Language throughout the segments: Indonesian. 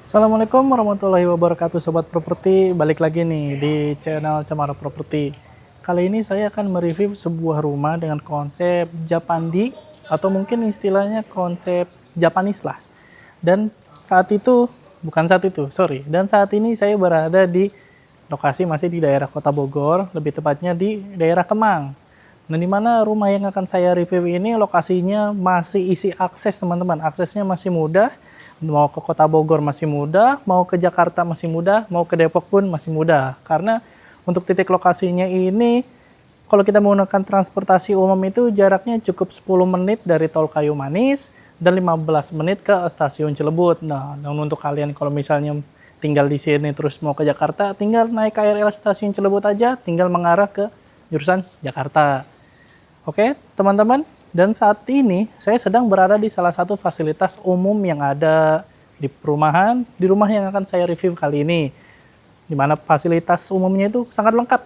Assalamualaikum warahmatullahi wabarakatuh Sobat Properti. Balik lagi nih di channel Cemara Properti. Kali ini saya akan mereview sebuah rumah dengan konsep Japandi, atau mungkin istilahnya konsep Japanese lah. Dan saat ini saya berada di lokasi masih di daerah Kota Bogor, lebih tepatnya di daerah Kemang. Nah, di mana rumah yang akan saya review ini lokasinya masih isi akses, teman-teman. Aksesnya masih mudah. Mau ke Kota Bogor masih mudah, mau ke Jakarta masih mudah, mau ke Depok pun masih mudah. Karena untuk titik lokasinya ini, kalau kita menggunakan transportasi umum itu jaraknya cukup 10 menit dari Tol Kayu Manis dan 15 menit ke Stasiun Cilebut. Nah, dan untuk kalian kalau misalnya tinggal di sini terus mau ke Jakarta, tinggal naik KRL Stasiun Cilebut aja, tinggal mengarah ke jurusan Jakarta. Oke, teman-teman. Dan saat ini saya sedang berada di salah satu fasilitas umum yang ada di perumahan, di rumah yang akan saya review kali ini. Di mana fasilitas umumnya itu sangat lengkap.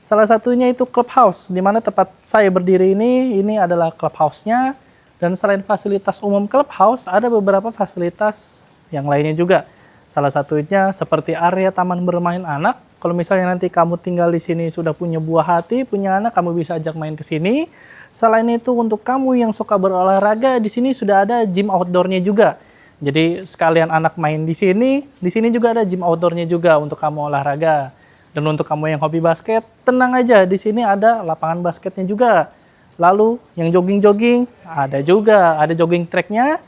Salah satunya itu clubhouse, di mana tempat saya berdiri ini adalah clubhouse-nya. Dan selain fasilitas umum clubhouse, ada beberapa fasilitas yang lainnya juga. Salah satunya seperti area taman bermain anak. Kalau misalnya nanti kamu tinggal di sini sudah punya buah hati, punya anak, kamu bisa ajak main ke sini. Selain itu untuk kamu yang suka berolahraga, di sini sudah ada gym outdoor-nya juga. Jadi sekalian anak main di sini juga ada gym outdoor-nya juga untuk kamu olahraga. Dan untuk kamu yang hobi basket, tenang aja, di sini ada lapangan basketnya juga. Lalu yang jogging-jogging, ada juga, ada jogging track-nya,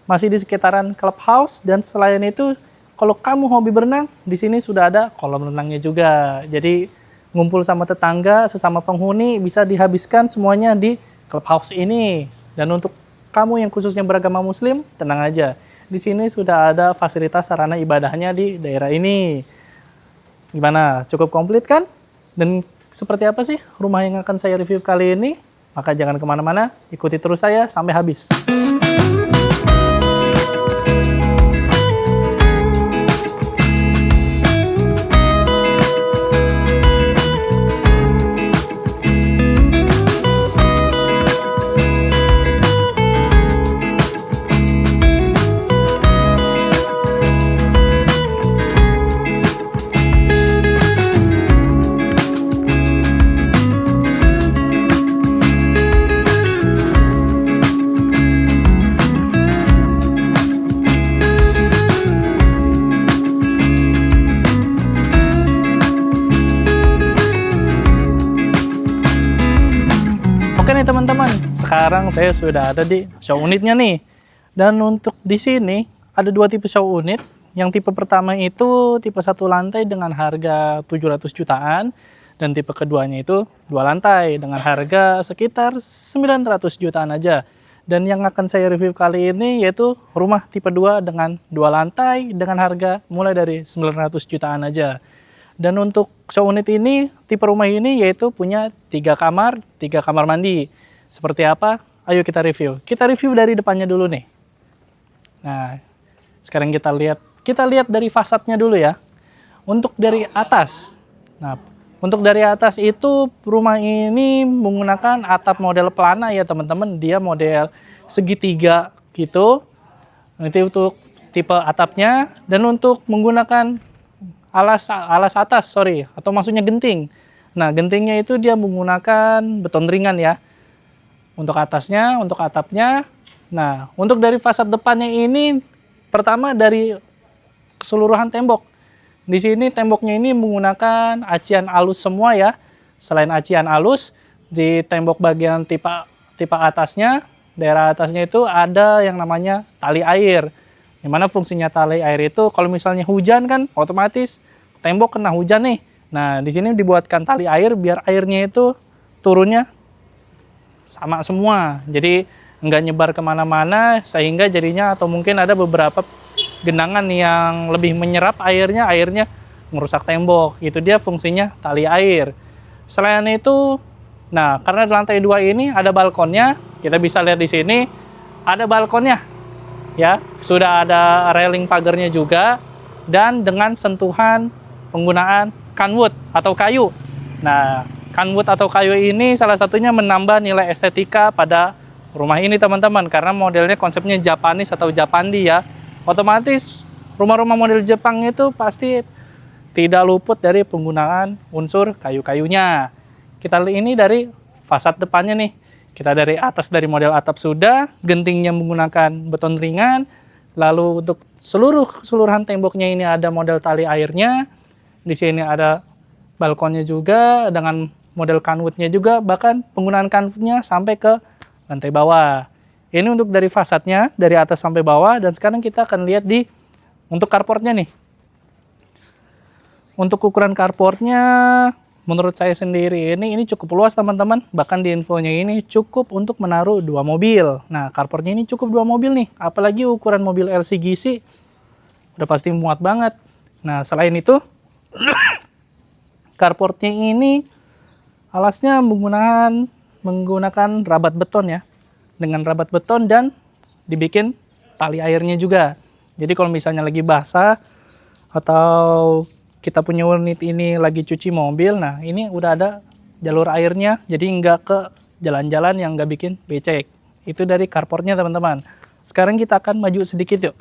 masih di sekitaran clubhouse. Dan selain itu, kalau kamu hobi berenang, di sini sudah ada kolam renangnya juga. Jadi ngumpul sama tetangga, sesama penghuni bisa dihabiskan semuanya di clubhouse ini. Dan untuk kamu yang khususnya beragama Muslim, tenang aja. Di sini sudah ada fasilitas sarana ibadahnya di daerah ini. Gimana? Cukup komplit kan? Dan seperti apa sih rumah yang akan saya review kali ini? Maka jangan kemana-mana, ikuti terus saya sampai habis. Oke nih teman-teman, sekarang saya sudah ada di show unitnya nih. Dan untuk di sini ada dua tipe show unit. Yang tipe pertama itu tipe satu lantai dengan harga 700 jutaan. Dan tipe keduanya itu dua lantai dengan harga sekitar 900 jutaan aja. Dan yang akan saya review kali ini yaitu rumah tipe 2 dengan dua lantai dengan harga mulai dari 900 jutaan aja. Dan untuk show unit ini, tipe rumah ini yaitu punya 3 kamar mandi. Seperti apa? Ayo kita review. Kita review dari depannya dulu nih. Nah, sekarang kita lihat dari fasadnya dulu ya. Untuk dari atas. Nah, untuk dari atas itu rumah ini menggunakan atap model pelana ya teman-teman. Dia model segitiga gitu. Nanti untuk tipe atapnya. Dan untuk menggunakan alas atas, atau maksudnya genting. Nah, gentingnya itu dia menggunakan beton ringan ya. Untuk atasnya, untuk atapnya. Nah, untuk dari fasad depannya ini, pertama dari keseluruhan tembok. Di sini temboknya ini menggunakan acian alus semua ya. Selain acian alus, di tembok bagian tipe atasnya, daerah atasnya itu ada yang namanya tali air. Dimana fungsinya tali air itu kalau misalnya hujan kan otomatis tembok kena hujan nih. Nah, di sini dibuatkan tali air biar airnya itu turunnya sama semua. Jadi nggak nyebar kemana-mana sehingga jadinya atau mungkin ada beberapa genangan yang lebih menyerap airnya merusak tembok. Itu dia fungsinya tali air. Selain itu, nah karena di lantai 2 ini ada balkonnya, kita bisa lihat di sini ada balkonnya. Ya, sudah ada railing pagarnya juga dan dengan sentuhan penggunaan canwood atau kayu. Nah, canwood atau kayu ini salah satunya menambah nilai estetika pada rumah ini teman-teman karena modelnya konsepnya Japanese atau Japandi ya. Otomatis rumah-rumah model Jepang itu pasti tidak luput dari penggunaan unsur kayu-kayunya. Kita lihat ini dari fasad depannya nih. Kita dari atas, dari model atap sudah, gentingnya menggunakan beton ringan. Lalu untuk keseluruhan temboknya ini ada model tali airnya. Di sini ada balkonnya juga dengan model kanwoodnya juga, bahkan penggunaan kanwoodnya sampai ke lantai bawah. Ini untuk dari fasadnya, dari atas sampai bawah. Dan sekarang kita akan lihat untuk carportnya nih. Untuk ukuran carportnya, menurut saya sendiri ini cukup luas teman-teman. Bahkan di infonya ini cukup untuk menaruh 2 mobil. Nah, carportnya ini cukup 2 mobil nih. Apalagi ukuran mobil LCGC udah pasti muat banget. Nah, selain itu, carportnya ini alasnya menggunakan rabat beton ya. Dengan rabat beton dan dibikin tali airnya juga. Jadi kalau misalnya lagi basah atau kita punya unit ini lagi cuci mobil, nah ini udah ada jalur airnya, jadi nggak ke jalan-jalan yang nggak bikin becek. Itu dari carportnya teman-teman. Sekarang kita akan maju sedikit yuk.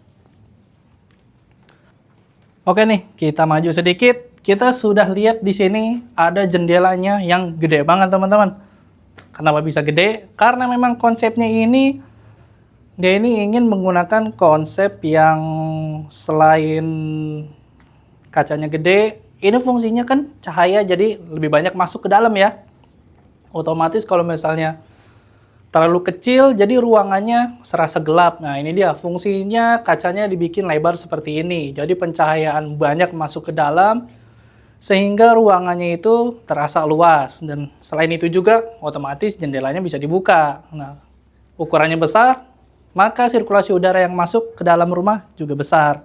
Oke nih, kita maju sedikit. Kita sudah lihat di sini ada jendelanya yang gede banget teman-teman. Kenapa bisa gede? Karena memang konsepnya dia ini ingin menggunakan konsep yang selain kacanya gede, ini fungsinya kan cahaya jadi lebih banyak masuk ke dalam ya. Otomatis kalau misalnya terlalu kecil jadi ruangannya serasa gelap. Nah ini dia fungsinya, kacanya dibikin lebar seperti ini. Jadi pencahayaan banyak masuk ke dalam sehingga ruangannya itu terasa luas. Dan selain itu juga otomatis jendelanya bisa dibuka. Nah ukurannya besar, maka sirkulasi udara yang masuk ke dalam rumah juga besar.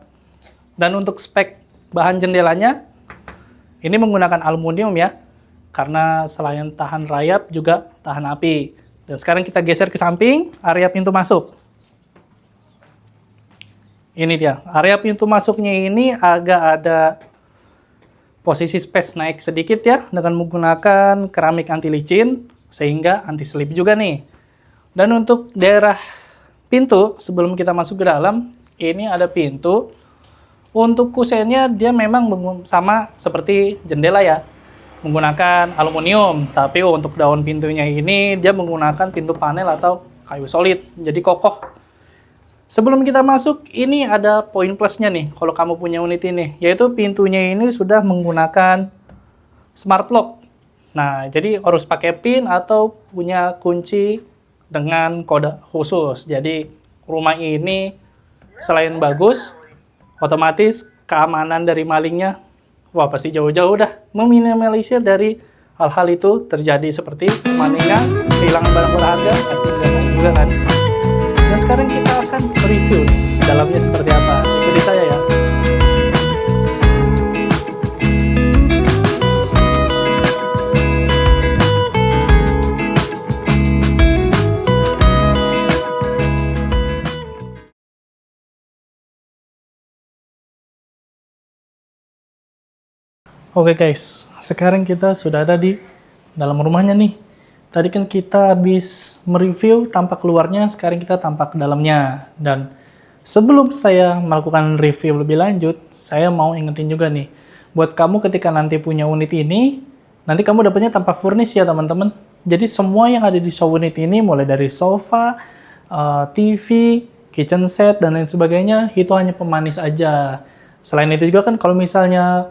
Dan untuk spek bahan jendelanya ini menggunakan aluminium ya, karena selain tahan rayap juga tahan api. Dan sekarang kita geser ke samping area pintu masuk. Ini dia area pintu masuknya, ini agak ada posisi space naik sedikit ya, dengan menggunakan keramik anti licin sehingga anti slip juga nih. Dan untuk daerah pintu sebelum kita masuk ke dalam, ini ada pintu. Untuk kusennya dia memang sama seperti jendela ya, menggunakan aluminium. Tapi untuk daun pintunya ini dia menggunakan pintu panel atau kayu solid, jadi kokoh. Sebelum kita masuk, ini ada poin plusnya nih kalau kamu punya unit ini, yaitu pintunya ini sudah menggunakan smart lock. Nah, jadi harus pakai pin atau punya kunci dengan kode khusus. Jadi rumah ini selain bagus, otomatis keamanan dari malingnya, wah pasti jauh-jauh dah, meminimalisir dari hal-hal itu terjadi seperti malingan, kehilangan barang berharga, pasti tidak juga kan. Dan sekarang kita akan review dalamnya seperti apa. Ikuti saya ya. Oke guys, sekarang kita sudah ada di dalam rumahnya nih. Tadi kan kita habis mereview tampak luarnya, sekarang kita tampak dalamnya. Dan sebelum saya melakukan review lebih lanjut, saya mau ingetin juga nih, buat kamu ketika nanti punya unit ini, nanti kamu dapatnya tanpa furnish ya teman-teman. Jadi semua yang ada di show unit ini, mulai dari sofa, TV, kitchen set, dan lain sebagainya, itu hanya pemanis aja. Selain itu juga kan kalau misalnya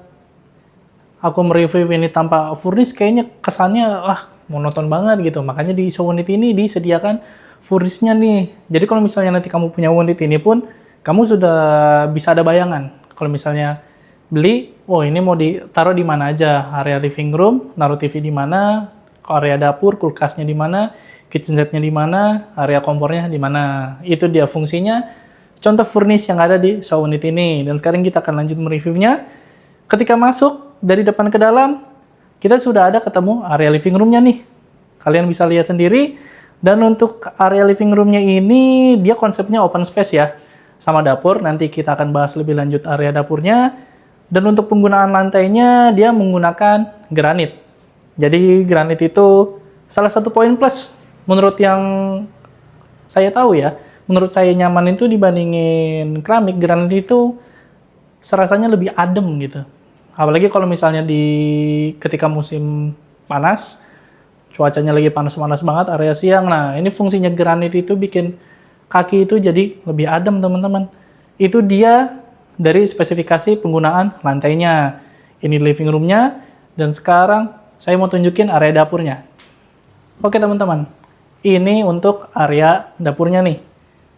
aku mereview ini tanpa furnish, kayaknya kesannya monoton banget gitu. Makanya di show unit ini disediakan furnishnya nih. Jadi kalau misalnya nanti kamu punya unit ini pun, kamu sudah bisa ada bayangan. Kalau misalnya beli, oh ini mau ditaruh di mana aja. Area living room, naruh TV di mana, area dapur, kulkasnya di mana, kitchen setnya di mana, area kompornya di mana. Itu dia fungsinya. Contoh furnish yang ada di show unit ini. Dan sekarang kita akan lanjut mereviewnya. Ketika masuk dari depan ke dalam, kita sudah ada ketemu area living room-nya nih. Kalian bisa lihat sendiri. Dan untuk area living room-nya ini, dia konsepnya open space ya. Sama dapur, nanti kita akan bahas lebih lanjut area dapurnya. Dan untuk penggunaan lantainya, dia menggunakan granit. Jadi granit itu salah satu poin plus. Menurut yang saya tahu ya, menurut saya nyaman itu dibandingin keramik, granit itu serasanya lebih adem gitu. Apalagi kalau misalnya ketika musim panas, cuacanya lagi panas-panas banget, area siang. Nah, ini fungsinya granit itu bikin kaki itu jadi lebih adem, teman-teman. Itu dia dari spesifikasi penggunaan lantainya. Ini living room-nya, dan sekarang saya mau tunjukin area dapurnya. Oke, teman-teman. Ini untuk area dapurnya nih.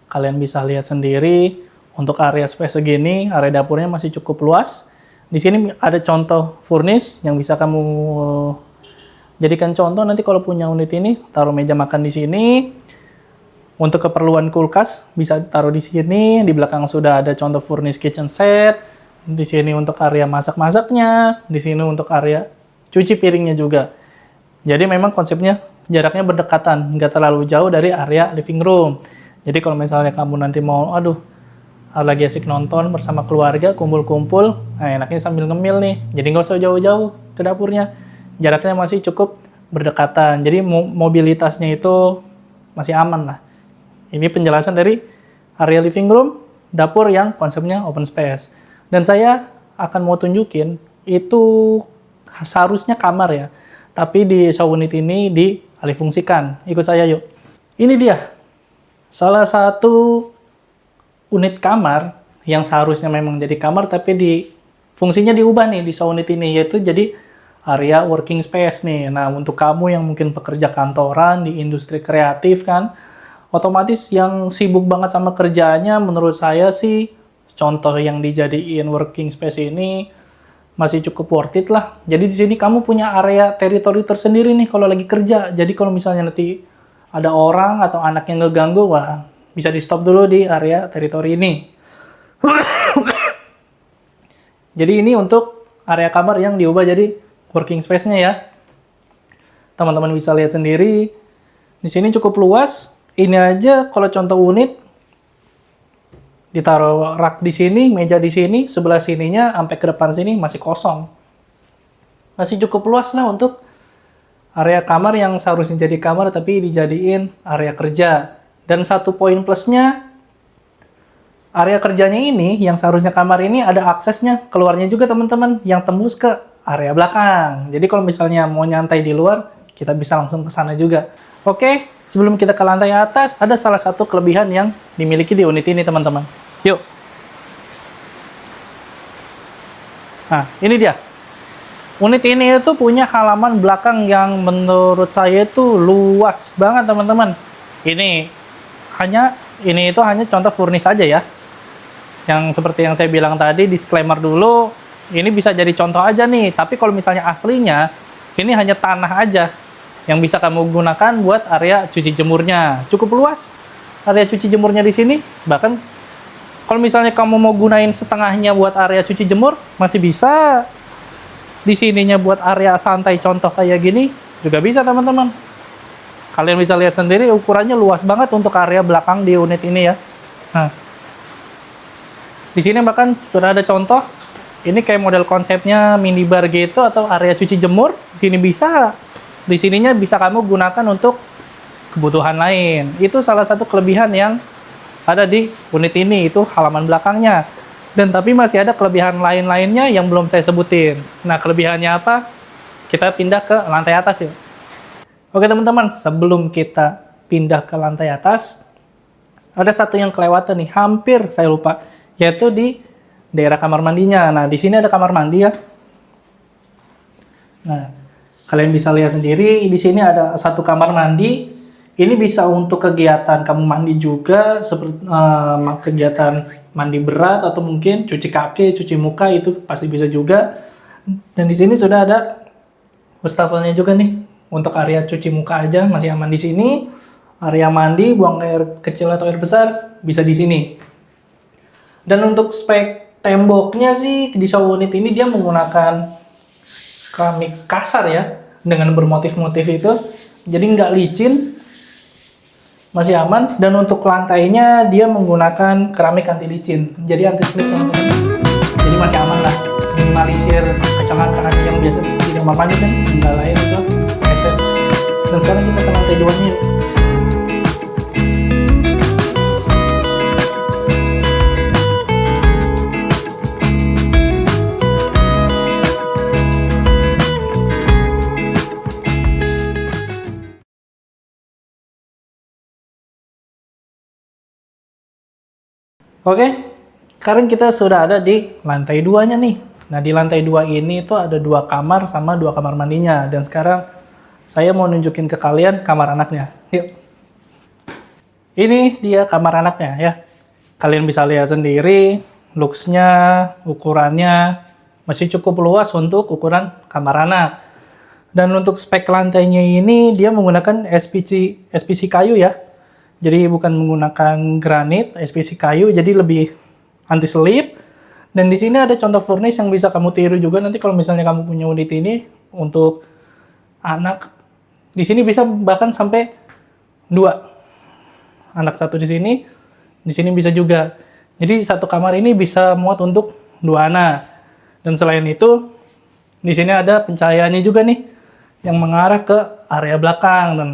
Kalian bisa lihat sendiri, untuk area space segini, area dapurnya masih cukup luas. Di sini ada contoh furnish yang bisa kamu jadikan contoh nanti kalau punya unit ini, taruh meja makan di sini. Untuk keperluan kulkas bisa taruh di sini. Di belakang sudah ada contoh furnish kitchen set. Di sini untuk area masak-masaknya, di sini untuk area cuci piringnya juga. Jadi memang konsepnya jaraknya berdekatan, nggak terlalu jauh dari area living room. Jadi kalau misalnya kamu nanti mau, lagi asik nonton bersama keluarga, kumpul-kumpul, nah enaknya sambil ngemil nih. Jadi nggak usah jauh-jauh ke dapurnya. Jaraknya masih cukup berdekatan. Jadi mobilitasnya itu masih aman lah. Ini penjelasan dari area living room, dapur yang konsepnya open space. Dan saya akan mau tunjukin, itu seharusnya kamar ya. Tapi di show unit ini dialihfungsikan. Ikut saya yuk. Ini dia. Salah satu unit kamar yang seharusnya memang jadi kamar, tapi fungsinya diubah nih di show unit ini, yaitu jadi area working space nih. Nah, untuk kamu yang mungkin pekerja kantoran di industri kreatif kan, otomatis yang sibuk banget sama kerjaannya, menurut saya sih contoh yang dijadiin working space ini masih cukup worth it lah. Jadi di sini kamu punya area teritori tersendiri nih kalau lagi kerja. Jadi kalau misalnya nanti ada orang atau anak yang ngeganggu, wah bisa di stop dulu di area teritori ini. Jadi ini untuk area kamar yang diubah jadi working space-nya ya. Teman-teman bisa lihat sendiri. Di sini cukup luas. Ini aja kalau contoh unit ditaruh rak di sini, meja di sini, sebelah sininya sampai ke depan sini masih kosong. Masih cukup luas lah untuk area kamar yang seharusnya jadi kamar tapi dijadiin area kerja. Dan satu poin plusnya, area kerjanya ini yang seharusnya kamar ini ada aksesnya keluarnya juga teman-teman, yang tembus ke area belakang. Jadi kalau misalnya mau nyantai di luar, kita bisa langsung ke sana juga. Oke, sebelum kita ke lantai atas, ada salah satu kelebihan yang dimiliki di unit ini teman-teman. Yuk. Nah, ini dia. Unit ini itu punya halaman belakang yang menurut saya itu luas banget teman-teman. Ini hanya contoh furnish aja ya. Yang seperti yang saya bilang tadi, disclaimer dulu, ini bisa jadi contoh aja nih. Tapi kalau misalnya aslinya, ini hanya tanah aja yang bisa kamu gunakan buat area cuci jemurnya. Cukup luas area cuci jemurnya di sini. Bahkan kalau misalnya kamu mau gunain setengahnya buat area cuci jemur, masih bisa. Di sininya buat area santai contoh kayak gini juga bisa teman-teman. Kalian bisa lihat sendiri ukurannya luas banget untuk area belakang di unit ini ya. Nah, di sini bahkan sudah ada contoh. Ini kayak model konsepnya minibar gitu atau area cuci jemur. Di sini bisa. Di sininya bisa kamu gunakan untuk kebutuhan lain. Itu salah satu kelebihan yang ada di unit ini, itu halaman belakangnya. Dan tapi masih ada kelebihan lain-lainnya yang belum saya sebutin. Nah, kelebihannya apa? Kita pindah ke lantai atas ya. Oke teman-teman, sebelum kita pindah ke lantai atas, ada satu yang kelewatan nih, hampir saya lupa, yaitu di daerah kamar mandinya. Nah, di sini ada kamar mandi ya. Nah, kalian bisa lihat sendiri, di sini ada satu kamar mandi. Ini bisa untuk kegiatan kamu mandi juga, seperti kegiatan mandi berat atau mungkin cuci kaki, cuci muka, itu pasti bisa juga. Dan di sini sudah ada wastafelnya juga nih, untuk area cuci muka aja masih aman di sini. Area mandi, buang air kecil atau air besar bisa di sini. Dan untuk spek temboknya sih di show unit ini dia menggunakan keramik kasar ya, dengan bermotif-motif itu, jadi nggak licin. Masih aman. Dan untuk lantainya dia menggunakan keramik anti licin, jadi anti slip teman-teman. Jadi masih aman lah, minimalisir kecelakaan yang biasa di kamar mandi kan, nggak lain itu preset. Dan sekarang kita ke lantai 2 nya. Oke, sekarang kita sudah ada di lantai 2-nya nih. Nah, di lantai 2 ini tuh ada 2 kamar sama 2 kamar mandinya. Dan sekarang saya mau nunjukin ke kalian kamar anaknya. Yuk. Ini dia kamar anaknya ya. Kalian bisa lihat sendiri, looks-nya, ukurannya masih cukup luas untuk ukuran kamar anak. Dan untuk spek lantainya ini dia menggunakan SPC kayu ya. Jadi bukan menggunakan granit, SPC kayu, jadi lebih anti selip. Dan di sini ada contoh furnish yang bisa kamu tiru juga nanti kalau misalnya kamu punya unit ini untuk anak. Di sini bisa bahkan sampai 2. Anak 1 di sini bisa juga. Jadi satu kamar ini bisa muat untuk 2 anak. Dan selain itu, di sini ada pencahayaannya juga nih yang mengarah ke area belakang. Dan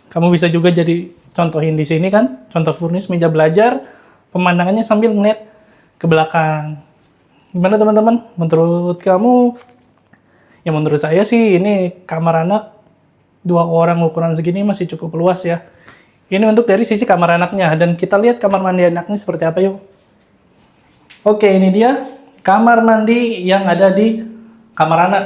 kamu bisa juga jadi contohin di sini kan, contoh furnish meja belajar, pemandangannya sambil ngeliat ke belakang. Gimana teman-teman? Menurut kamu? Ya menurut saya sih ini kamar anak 2 orang ukuran segini masih cukup luas ya. Ini untuk dari sisi kamar anaknya, dan kita lihat kamar mandi anaknya seperti apa yuk. Oke, ini dia kamar mandi yang ada di kamar anak.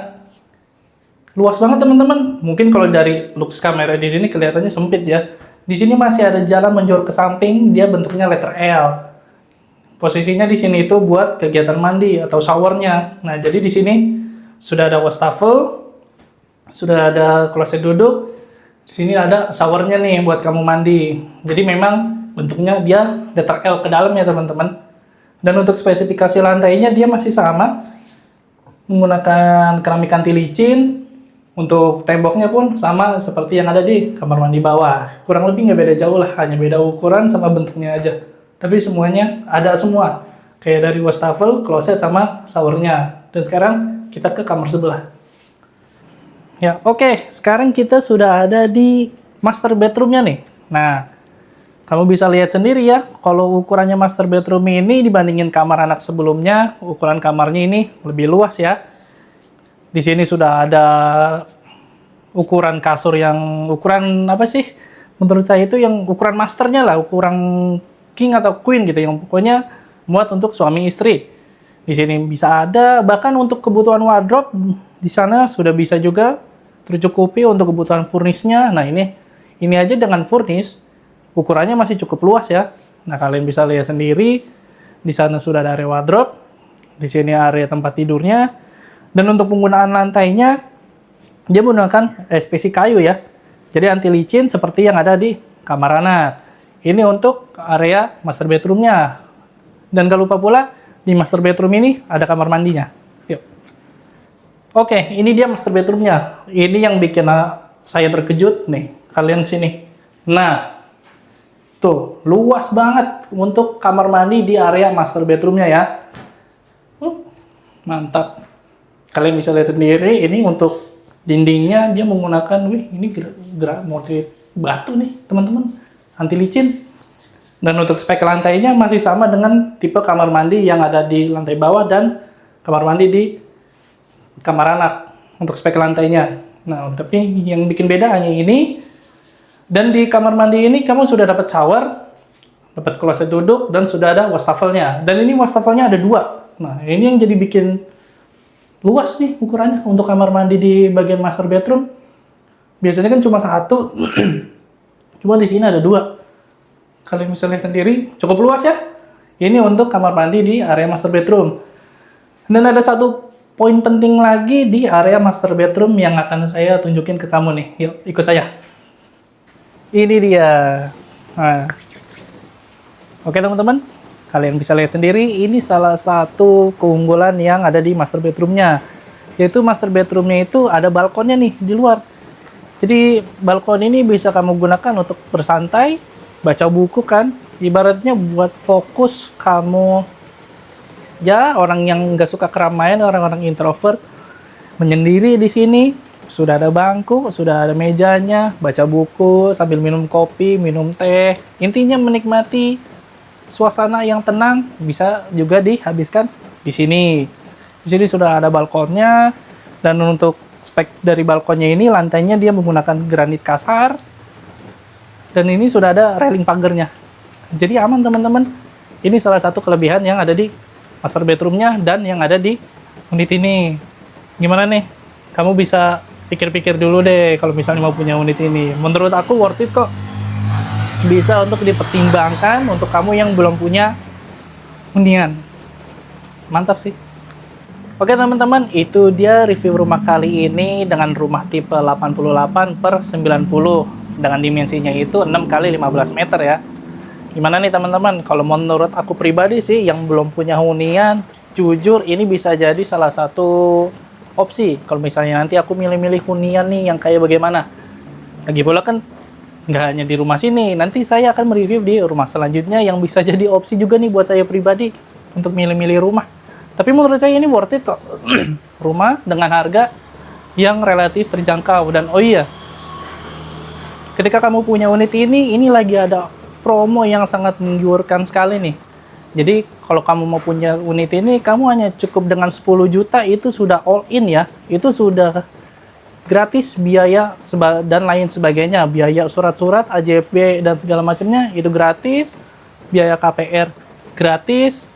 Luas banget teman-teman. Mungkin kalau dari looks kamera di sini kelihatannya sempit ya. Di sini masih ada jalan menjor ke samping, dia bentuknya letter L. Posisinya di sini itu buat kegiatan mandi atau showernya. Nah, jadi di sini sudah ada wastafel, sudah ada kloset duduk. Di sini ada showernya nih buat kamu mandi. Jadi memang bentuknya dia letter L ke dalam ya teman-teman. Dan untuk spesifikasi lantainya dia masih sama, menggunakan keramik anti licin. Untuk temboknya pun sama seperti yang ada di kamar mandi bawah. Kurang lebih nggak beda jauh lah, hanya beda ukuran sama bentuknya aja. Tapi semuanya ada semua. Kayak dari wastafel, kloset, sama showernya. Dan sekarang kita ke kamar sebelah. Ya, oke. Sekarang kita sudah ada di master bedroomnya nih. Nah, kamu bisa lihat sendiri ya, kalau ukurannya master bedroom ini dibandingin kamar anak sebelumnya, ukuran kamarnya ini lebih luas ya. Di sini sudah ada ukuran kasur yang ukuran apa sih? Menurut saya itu yang ukuran masternya lah, ukuran king atau queen gitu, yang pokoknya muat untuk suami istri. Di sini bisa ada, bahkan untuk kebutuhan wardrobe di sana sudah bisa juga tercukupi untuk kebutuhan furnishnya. Nah ini aja dengan furnish ukurannya masih cukup luas ya. Nah kalian bisa lihat sendiri, di sana sudah ada area wardrobe, di sini area tempat tidurnya. Dan untuk penggunaan lantainya, dia menggunakan SPC kayu ya. Jadi anti licin seperti yang ada di kamar anak. Ini untuk area master bedroomnya. Dan gak lupa pula, di master bedroom ini ada kamar mandinya. Yuk. Oke, ini dia master bedroomnya. Ini yang bikin saya terkejut nih. Kalian sini. Nah, tuh, luas banget untuk kamar mandi di area master bedroomnya ya. Mantap. Kalian bisa lihat sendiri, ini untuk dindingnya dia menggunakan, ini gerak motif batu nih teman-teman, anti licin. Dan untuk spek lantainya masih sama dengan tipe kamar mandi yang ada di lantai bawah dan kamar mandi di kamar anak untuk spek lantainya. Nah, tapi yang bikin beda hanya ini. Dan di kamar mandi ini kamu sudah dapat shower, dapat kloset duduk, dan sudah ada wastafelnya. Dan ini wastafelnya ada 2. Nah, ini yang jadi bikin luas nih ukurannya untuk kamar mandi di bagian master bedroom. Biasanya kan cuma 1, cuma di sini ada 2. Kalian bisa lihat sendiri, cukup luas ya. Ini untuk kamar mandi di area master bedroom. Dan ada satu poin penting lagi di area master bedroom yang akan saya tunjukin ke kamu nih. Yuk, ikut saya. Ini dia. Nah. Oke teman-teman, kalian bisa lihat sendiri, ini salah satu keunggulan yang ada di master bedroomnya. Yaitu master bedroomnya itu ada balkonnya nih di luar. Jadi balkon ini bisa kamu gunakan untuk bersantai, baca buku kan. Ibaratnya buat fokus kamu, ya orang yang nggak suka keramaian, orang-orang introvert, menyendiri di sini. Sudah ada bangku, sudah ada mejanya, baca buku sambil minum kopi, minum teh. Intinya menikmati suasana yang tenang, bisa juga dihabiskan di sini. Di sini sudah ada balkonnya, dan untuk spek dari balkonnya ini lantainya dia menggunakan granit kasar, dan ini sudah ada railing pagarnya. Jadi aman teman-teman. Ini salah satu kelebihan yang ada di master bedroomnya dan yang ada di unit ini. Gimana nih? Kamu bisa pikir-pikir dulu deh kalau misalnya mau punya unit ini. Menurut aku worth it kok. Bisa untuk dipertimbangkan untuk kamu yang belum punya hunian. Mantap sih. Oke teman-teman, itu dia review rumah kali ini dengan rumah tipe 88 per 90 dengan dimensinya itu 6 kali 15 meter ya. Gimana nih teman-teman? Kalau menurut aku pribadi sih yang belum punya hunian, jujur ini bisa jadi salah satu opsi. Kalau misalnya nanti aku milih-milih hunian nih yang kayak bagaimana. Lagi pula kan nggak hanya di rumah sini, nanti saya akan mereview di rumah selanjutnya yang bisa jadi opsi juga nih buat saya pribadi untuk milih-milih rumah. Tapi menurut saya ini worth it kok. Rumah dengan harga yang relatif terjangkau. Dan oh iya, ketika kamu punya unit ini lagi ada promo yang sangat menggiurkan sekali nih. Jadi kalau kamu mau punya unit ini, kamu hanya cukup dengan 10 juta itu sudah all in ya. Itu sudah gratis biaya dan lain sebagainya. Biaya surat-surat, AJP dan segala macamnya itu gratis. Biaya KPR gratis.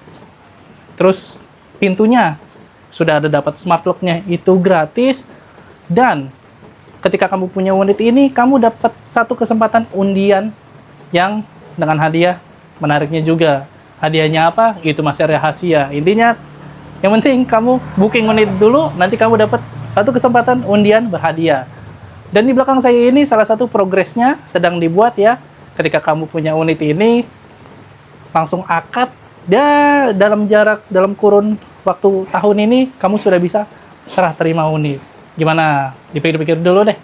Terus pintunya sudah ada dapat smart lock-nya itu gratis. Dan ketika kamu punya unit ini, kamu dapat satu kesempatan undian yang dengan hadiah menariknya juga. Hadiahnya apa? Itu masih rahasia. Intinya, yang penting kamu booking unit dulu, nanti kamu dapat satu kesempatan undian berhadiah. Dan di belakang saya ini salah satu progresnya sedang dibuat ya. Ketika kamu punya unit ini, langsung akad. Dan dalam kurun waktu tahun ini, kamu sudah bisa serah terima unit. Gimana? Dipikir-pikir dulu deh.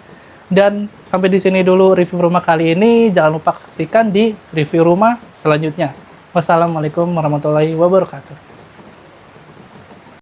Dan sampai di sini dulu review rumah kali ini. Jangan lupa saksikan di review rumah selanjutnya. Wassalamualaikum warahmatullahi wabarakatuh.